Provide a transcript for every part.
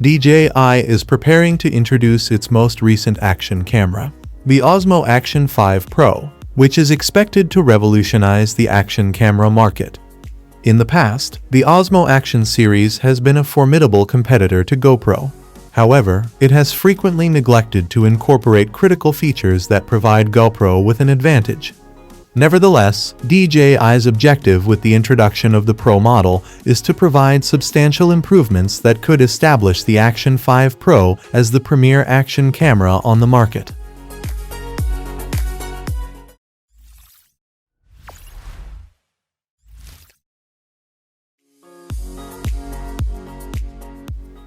DJI is preparing to introduce its most recent action camera, the Osmo Action 5 Pro, which is expected to revolutionize the action camera market. In the past, the Osmo Action series has been a formidable competitor to GoPro. However, it has frequently neglected to incorporate critical features that provide GoPro with an advantage. Nevertheless, DJI's objective with the introduction of the Pro model is to provide substantial improvements that could establish the Action 5 Pro as the premier action camera on the market.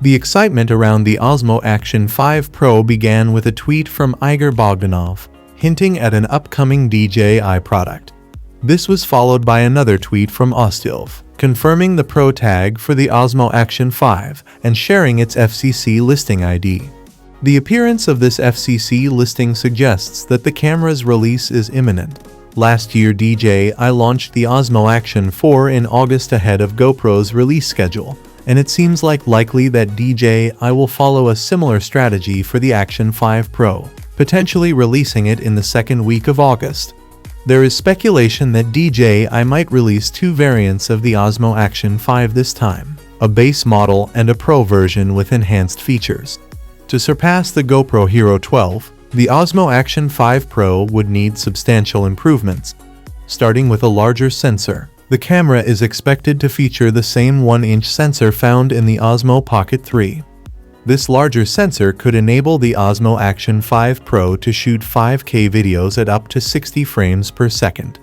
The excitement around the Osmo Action 5 Pro began with a tweet from Igor Bogdanov, hinting at an upcoming DJI product. This was followed by another tweet from audiolibraryplus, confirming the Pro tag for the Osmo Action 5 and sharing its FCC listing ID. The appearance of this FCC listing suggests that the camera's release is imminent. Last year, DJI launched the Osmo Action 4 in August ahead of GoPro's release schedule, and it seems likely that DJI will follow a similar strategy for the Action 5 Pro, potentially releasing it in the second week of August. There is speculation that DJI might release two variants of the Osmo Action 5 this time, a base model and a Pro version with enhanced features. To surpass the GoPro Hero 12, the Osmo Action 5 Pro would need substantial improvements. Starting with a larger sensor, the camera is expected to feature the same 1-inch sensor found in the Osmo Pocket 3. This larger sensor could enable the Osmo Action 5 Pro to shoot 5K videos at up to 60 frames per second.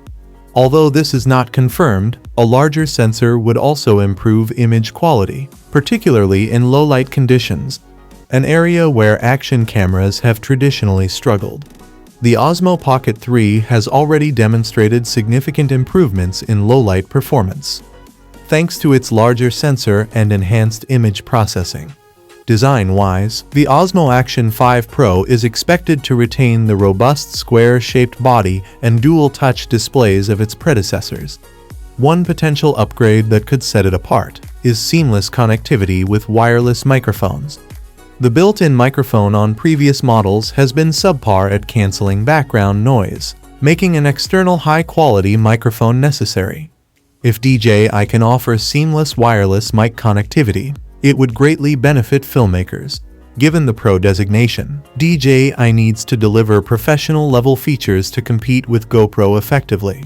Although this is not confirmed, a larger sensor would also improve image quality, particularly in low-light conditions, an area where action cameras have traditionally struggled. The Osmo Pocket 3 has already demonstrated significant improvements in low-light performance, thanks to its larger sensor and enhanced image processing. Design-wise, the Osmo Action 5 Pro is expected to retain the robust square-shaped body and dual-touch displays of its predecessors. One potential upgrade that could set it apart is seamless connectivity with wireless microphones. The built-in microphone on previous models has been subpar at canceling background noise, making an external high-quality microphone necessary. If DJI can offer seamless wireless mic connectivity, it would greatly benefit filmmakers. Given the Pro designation, DJI needs to deliver professional-level features to compete with GoPro effectively.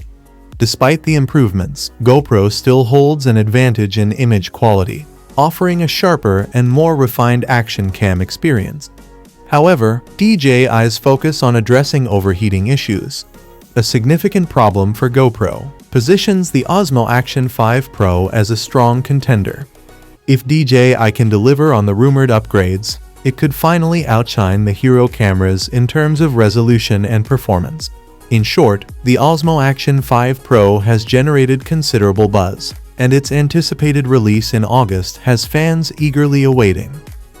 Despite the improvements, GoPro still holds an advantage in image quality, offering a sharper and more refined action cam experience. However, DJI's focus on addressing overheating issues, a significant problem for GoPro, positions the Osmo Action 5 Pro as a strong contender. If DJI can deliver on the rumored upgrades, it could finally outshine the Hero cameras in terms of resolution and performance. In short, the Osmo Action 5 Pro has generated considerable buzz, and its anticipated release in August has fans eagerly awaiting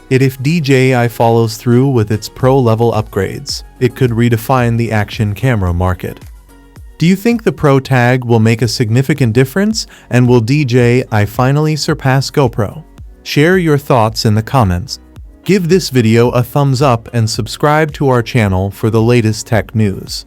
it. If DJI follows through with its Pro-level upgrades, it could redefine the action camera market. Do you think the Pro tag will make a significant difference, and will DJI finally surpass GoPro? Share your thoughts in the comments. Give this video a thumbs up and subscribe to our channel for the latest tech news.